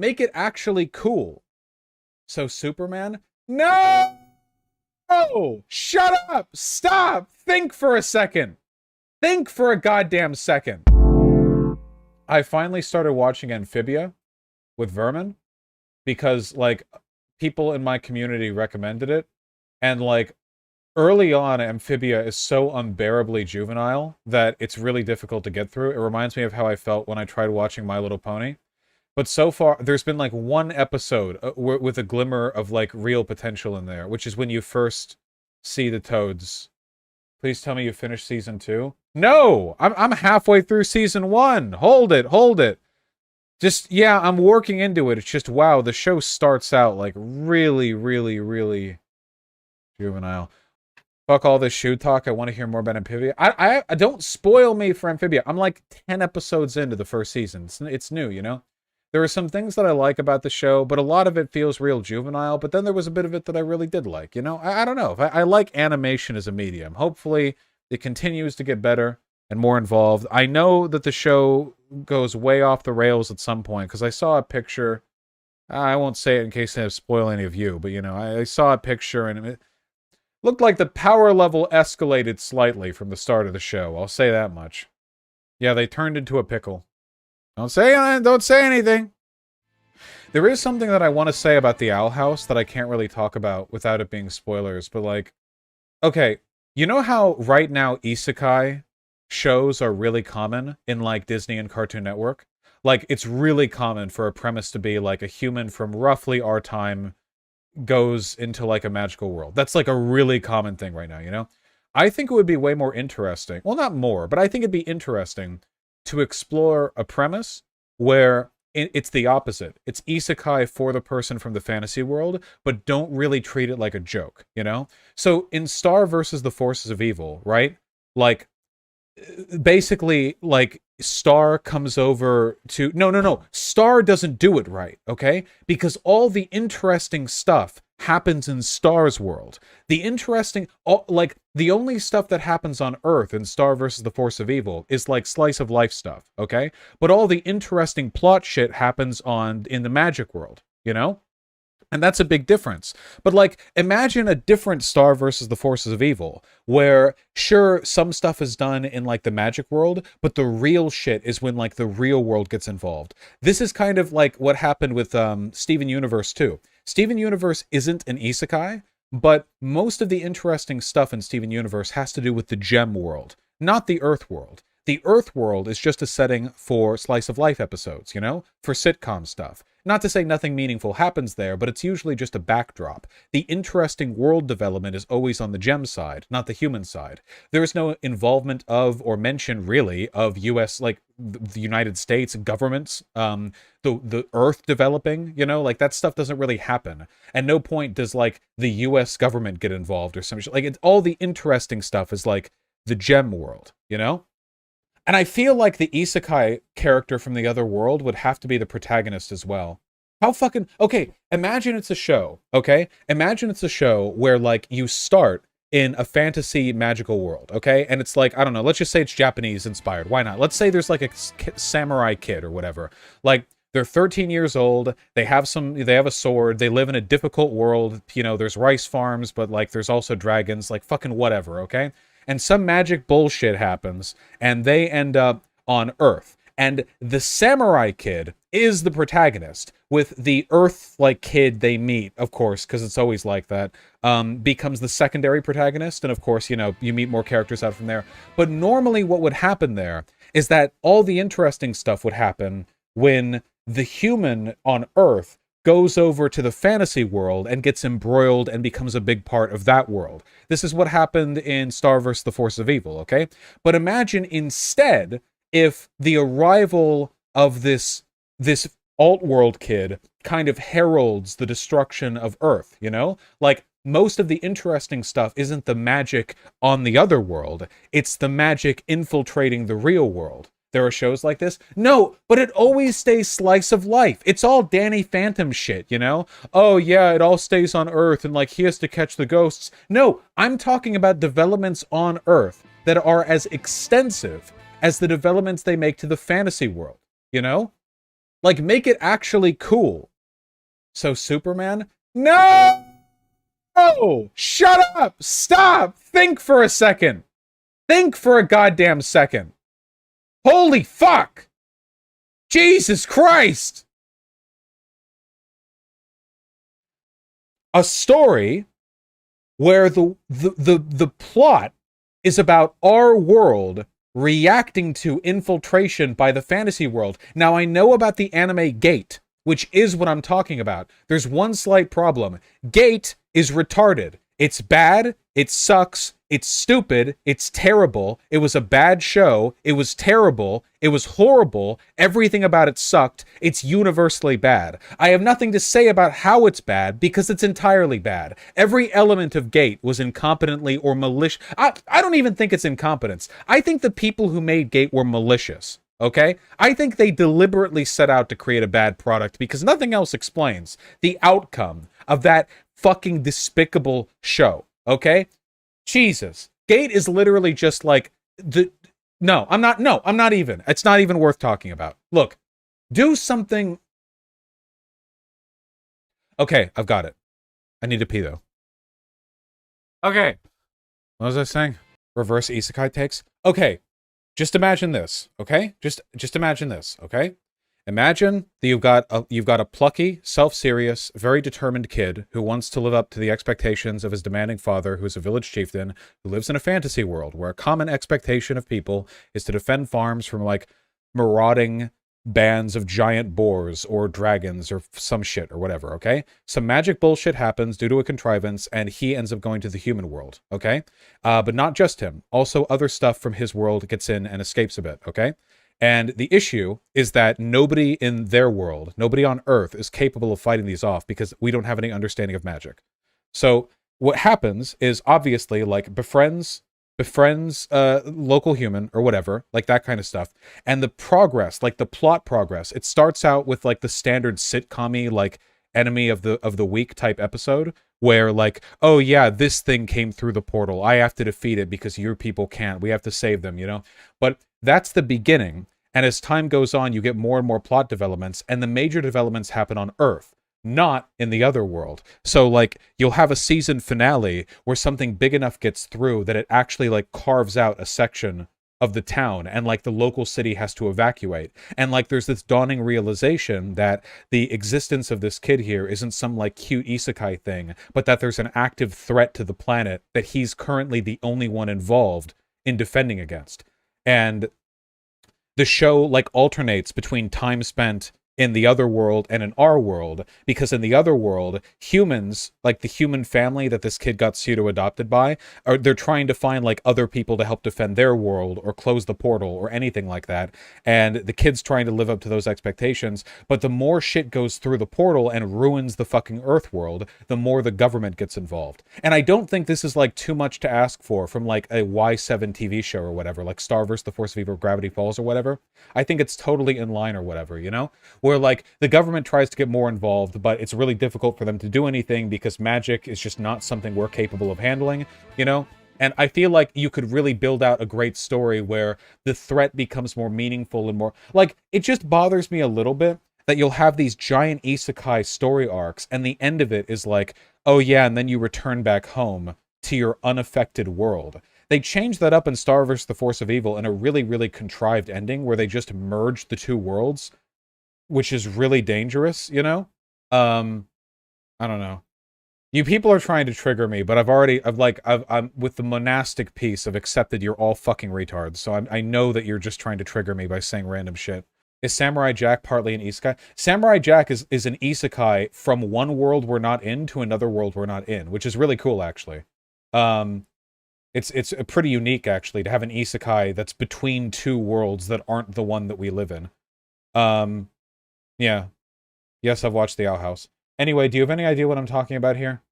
Make it actually cool. So Superman? No! Shut up! Stop! Think for a second. Think for a goddamn second. I finally started watching Amphibia with Vermin because, like, people in my community recommended it. And, like, early on, Amphibia is so unbearably juvenile that it's really difficult to get through. It reminds me of how I felt when I tried watching My Little Pony. But so far, there's been, like, one episode with a glimmer of, like, real potential in there, which is when you first see the toads. Please tell me you finished season 2. No! I'm halfway through season 1. Hold it. Just, yeah, I'm working into it. It's just, wow, the show starts out, like, really, really, really juvenile. Fuck all this shoe talk. I want to hear more about Amphibia. I don't spoil me for Amphibia. I'm like 10 episodes into the first season. It's new, you know? There are some things that I like about the show, but a lot of it feels real juvenile. But then there was a bit of it that I really did like, you know? I don't know. I like animation as a medium. Hopefully, it continues to get better and more involved. I know that the show goes way off the rails at some point, because I saw a picture. I won't say it in case I spoil any of you, but, you know, I saw a picture, and it looked like the power level escalated slightly from the start of the show. I'll say that much. Yeah, they turned into a pickle. Don't say anything. There is something that I want to say about the Owl House that I can't really talk about without it being spoilers, but, like, okay, you know how right now isekai shows are really common in, like, Disney and Cartoon Network? Like, it's really common for a premise to be, like, a human from roughly our time goes into, like, a magical world. That's, like, a really common thing right now, you know? I think it would be way more interesting. Well, not more, but I think it'd be interesting to explore a premise where it's the opposite. It's isekai for the person from the fantasy world, but don't really treat it like a joke, you know? So in Star versus the Forces of Evil, right? Like, basically, like, Star comes over to... No. Star doesn't do it right, okay? Because all the interesting stuff happens in Star's world. The only stuff that happens on Earth in Star versus the Force of Evil is, like, slice of life stuff, okay? But all the interesting plot shit happens in the magic world, you know? And that's a big difference. But, like, imagine a different Star versus the Forces of Evil, where, sure, some stuff is done in, like, the magic world, but the real shit is when, like, the real world gets involved. This is kind of like what happened with Steven Universe 2. Steven Universe isn't an isekai, but most of the interesting stuff in Steven Universe has to do with the gem world, not the Earth world. The Earth world is just a setting for slice of life episodes, you know? For sitcom stuff. Not to say nothing meaningful happens there, but it's usually just a backdrop. The interesting world development is always on the gem side, not the human side. There is no involvement of, or mention really, of US, like, the United States governments, the Earth developing, you know? Like, that stuff doesn't really happen. At no point does, like, the US government get involved or something. Like, all the interesting stuff is, like, the gem world, you know? And I feel like the isekai character from the other world would have to be the protagonist as well. How fucking... Okay, imagine it's a show, okay? Imagine it's a show where, like, you start in a fantasy magical world, okay? And it's like, I don't know, let's just say it's Japanese inspired. Why not? Let's say there's, like, a samurai kid or whatever. Like, they're 13 years old, they have a sword, they live in a difficult world, you know, there's rice farms, but, like, there's also dragons, like, fucking whatever, okay? And some magic bullshit happens, and they end up on Earth. And the samurai kid is the protagonist, with the Earth-like kid they meet, of course, because it's always like that, becomes the secondary protagonist, and of course, you know, you meet more characters out from there. But normally what would happen there is that all the interesting stuff would happen when the human on Earth goes over to the fantasy world and gets embroiled and becomes a big part of that world. This is what happened in Star vs. the Force of Evil, okay? But imagine instead if the arrival of this alt-world kid kind of heralds the destruction of Earth, you know? Like, most of the interesting stuff isn't the magic on the other world, it's the magic infiltrating the real world. There are shows like this? No, but it always stays slice of life. It's all Danny Phantom shit, you know? Oh yeah, it all stays on Earth and, like, he has to catch the ghosts. No, I'm talking about developments on Earth that are as extensive as the developments they make to the fantasy world, you know? Like, make it actually cool. So Superman? No! Shut up! Stop! Think for a second. Think for a goddamn second. Holy fuck! Jesus Christ! A story where the plot is about our world reacting to infiltration by the fantasy world. Now, I know about the anime Gate, which is what I'm talking about. There's one slight problem. Gate is retarded. It's bad, it sucks, it's stupid, it's terrible, it was a bad show, it was terrible, it was horrible, everything about it sucked, it's universally bad. I have nothing to say about how it's bad, because it's entirely bad. Every element of Gate was incompetently or malicious. I don't even think it's incompetence. I think the people who made Gate were malicious. Okay? I think they deliberately set out to create a bad product because nothing else explains the outcome of that fucking despicable show. Okay? Jesus. Gate is literally just like I'm not even. It's not even worth talking about. Look, do something. Okay, I've got it. I need to pee though. Okay. What was I saying? Reverse isekai takes? Okay. Just imagine this, okay? Just imagine this, okay? Imagine that you've got a plucky, self-serious, very determined kid who wants to live up to the expectations of his demanding father, who's a village chieftain, who lives in a fantasy world where a common expectation of people is to defend farms from, like, marauding bands of giant boars or dragons or some shit or whatever, okay? Some magic bullshit happens due to a contrivance, and he ends up going to the human world, okay? But not just him. Also, other stuff from his world gets in and escapes a bit, okay? And the issue is that nobody in their world, nobody on Earth, is capable of fighting these off because we don't have any understanding of magic. So what happens is, obviously, like, befriends local human or whatever, like that kind of stuff. And the progress, like the plot progress, it starts out with like the standard sitcom-y, like, enemy of the week type episode where, like, oh yeah, this thing came through the portal, I have to defeat it because your people can't, we have to save them, you know? But that's the beginning, and as time goes on you get more and more plot developments, and the major developments happen on Earth, not in the other world. So, like, you'll have a season finale where something big enough gets through that it actually, like, carves out a section of the town, and, like, the local city has to evacuate. And, like, there's this dawning realization that the existence of this kid here isn't some, like, cute isekai thing, but that there's an active threat to the planet that he's currently the only one involved in defending against. And the show, like, alternates between time spent in the other world and in our world, because in the other world, humans, like the human family that this kid got pseudo-adopted by, they're trying to find, like, other people to help defend their world or close the portal or anything like that, and the kid's trying to live up to those expectations, but the more shit goes through the portal and ruins the fucking Earth world, the more the government gets involved. And I don't think this is, like, too much to ask for from, like, a Y7 TV show or whatever, like Star vs. the Force of Evil, Gravity Falls or whatever. I think it's totally in line or whatever, you know? Where, like, the government tries to get more involved, but it's really difficult for them to do anything because magic is just not something we're capable of handling, you know? And I feel like you could really build out a great story where the threat becomes more meaningful and more... Like, it just bothers me a little bit that you'll have these giant isekai story arcs, and the end of it is like, oh yeah, and then you return back home to your unaffected world. They changed that up in Star vs. the Force of Evil in a really, really contrived ending where they just merged the two worlds, which is really dangerous, you know? I don't know. You people are trying to trigger me, but I'm with the monastic piece, I've accepted you're all fucking retards, so I know that you're just trying to trigger me by saying random shit. Is Samurai Jack partly an isekai? Samurai Jack is an isekai from one world we're not in to another world we're not in, which is really cool, actually. It's pretty unique, actually, to have an isekai that's between two worlds that aren't the one that we live in. Yeah. Yes, I've watched The Owl House. Anyway, do you have any idea what I'm talking about here?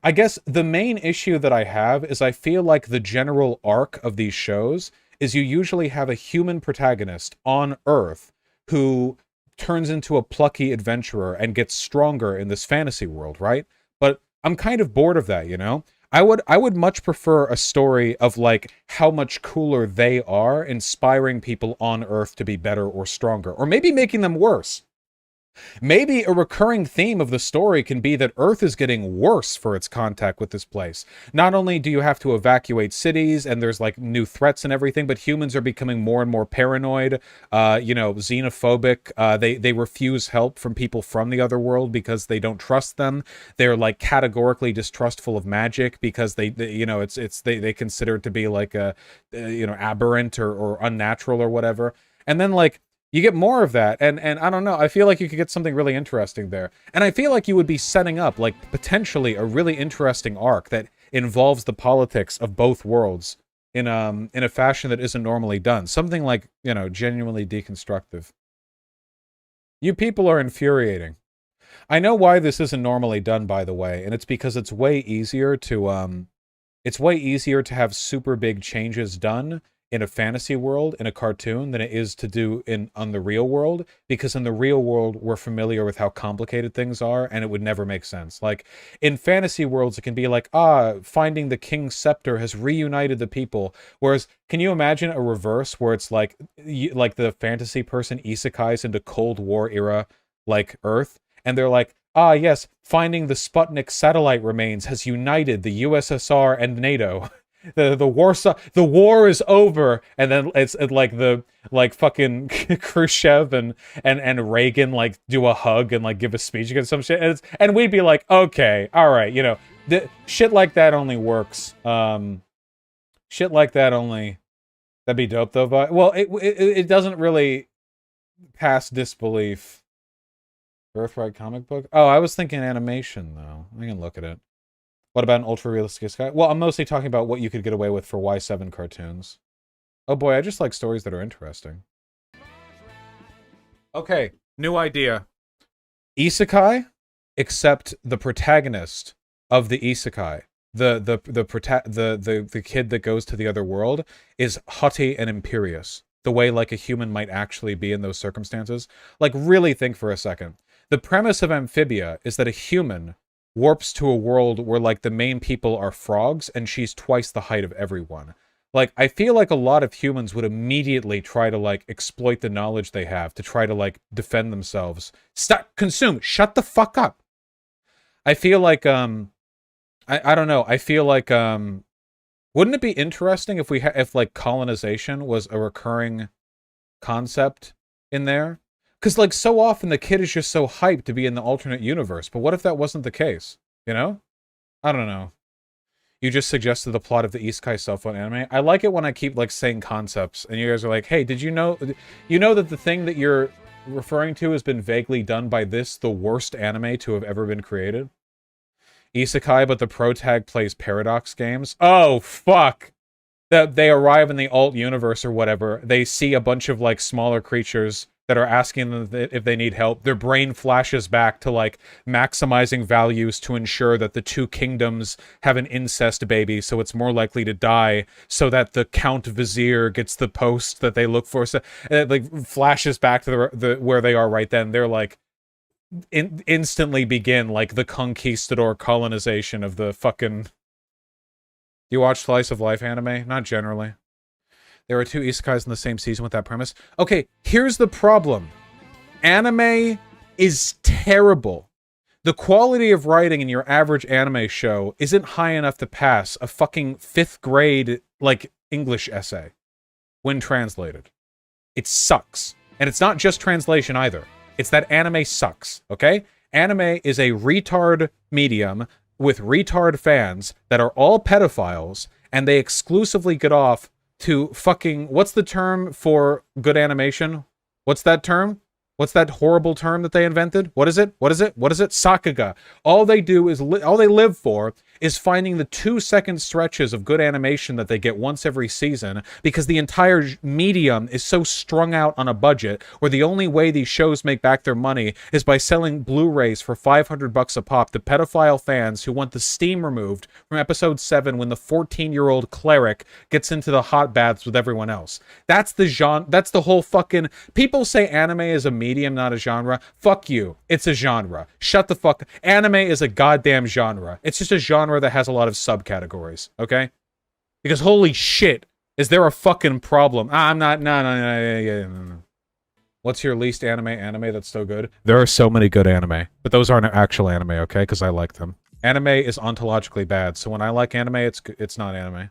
I guess the main issue that I have is I feel like the general arc of these shows is you usually have a human protagonist on Earth who turns into a plucky adventurer and gets stronger in this fantasy world, right? But I'm kind of bored of that, you know? I would much prefer a story of like how much cooler they are, inspiring people on Earth to be better or stronger, or maybe making them worse. Maybe a recurring theme of the story can be that Earth is getting worse for its contact with this place. Not only do you have to evacuate cities and there's like new threats and everything, but humans are becoming more and more paranoid, xenophobic. They refuse help from people from the other world because they don't trust them. They're like categorically distrustful of magic because they consider it to be like a aberrant or unnatural or whatever. And then like you get more of that, and I don't know, I feel like you could get something really interesting there. And I feel like you would be setting up, like, potentially a really interesting arc that involves the politics of both worlds in a fashion that isn't normally done. Something like, genuinely deconstructive. You people are infuriating. I know why this isn't normally done, by the way, and it's because it's way easier to have super big changes done in a fantasy world, in a cartoon, than it is to do on the real world, because in the real world, we're familiar with how complicated things are, and it would never make sense. Like, in fantasy worlds, it can be like, finding the king's scepter has reunited the people, whereas, can you imagine a reverse, where it's like the fantasy person isekais into Cold War era, like, Earth, and they're like, yes, finding the Sputnik satellite remains has united the USSR and NATO. The war is over, and then it's like fucking Khrushchev and Reagan like do a hug and like give a speech against some shit, and we'd be like, okay, all right, shit like that only works. Shit like that only, that'd be dope though. But well, it doesn't really pass disbelief. Birthright comic book? Oh, I was thinking animation though. I can look at it. What about an ultra-realistic Isekai? Well, I'm mostly talking about what you could get away with for Y7 cartoons. Oh boy, I just like stories that are interesting. Okay, new idea. Isekai, except the protagonist of the Isekai, the kid that goes to the other world, is haughty and imperious. The way like a human might actually be in those circumstances. Like, really think for a second. The premise of Amphibia is that a human warps to a world where like the main people are frogs and she's twice the height of everyone. Like, I feel like a lot of humans would immediately try to like exploit the knowledge they have to try to like defend themselves. Stop, consume, shut the fuck up. I feel like I don't know. I feel like wouldn't it be interesting if if like colonization was a recurring concept in there? Because, like, so often the kid is just so hyped to be in the alternate universe. But what if that wasn't the case? You know? I don't know. You just suggested the plot of the Isekai cell phone anime. I like it when I keep, like, saying concepts. And you guys are like, hey, did you know... You know that the thing that you're referring to has been vaguely done by the worst anime to have ever been created? Isekai, but the protag plays Paradox games? Oh, fuck! That they arrive in the alt universe or whatever. They see a bunch of, like, smaller creatures that are asking them if they need help. Their brain flashes back to, like, maximizing values to ensure that the two kingdoms have an incest baby, so it's more likely to die, so that the Count Vizier gets the post that they look for. So it, like, flashes back to the where they are right then. They're, like, instantly begin, like, the conquistador colonization of the fucking... You watch Slice of Life anime? Not generally. There are two isekais in the same season with that premise. Okay, here's the problem. Anime is terrible. The quality of writing in your average anime show isn't high enough to pass a fucking 5th grade, like, English essay when translated. It sucks. And it's not just translation either. It's that anime sucks, okay? Anime is a retard medium with retard fans that are all pedophiles, and they exclusively get off to fucking... What's the term for good animation? What's that term? What's that horrible term that they invented? What is it? What is it? What is it? Sakuga. All they do is... all they live for is finding the 2-second stretches of good animation that they get once every season, because the entire medium is so strung out on a budget where the only way these shows make back their money is by selling Blu-rays for $500 a pop to pedophile fans who want the steam removed from episode 7 when the 14-year-old cleric gets into the hot baths with everyone else. That's the genre. That's the whole fucking... People say anime is a medium, not a genre. Fuck you. It's a genre. Shut the fuck... Anime is a goddamn genre. It's just a genre genre that has a lot of subcategories, okay? Because holy shit, is there a fucking problem? I'm not, no. What's your least anime that's so good? There are so many good anime, but those aren't actual anime, okay? Because I like them. Anime is ontologically bad, so when I like anime, it's not anime.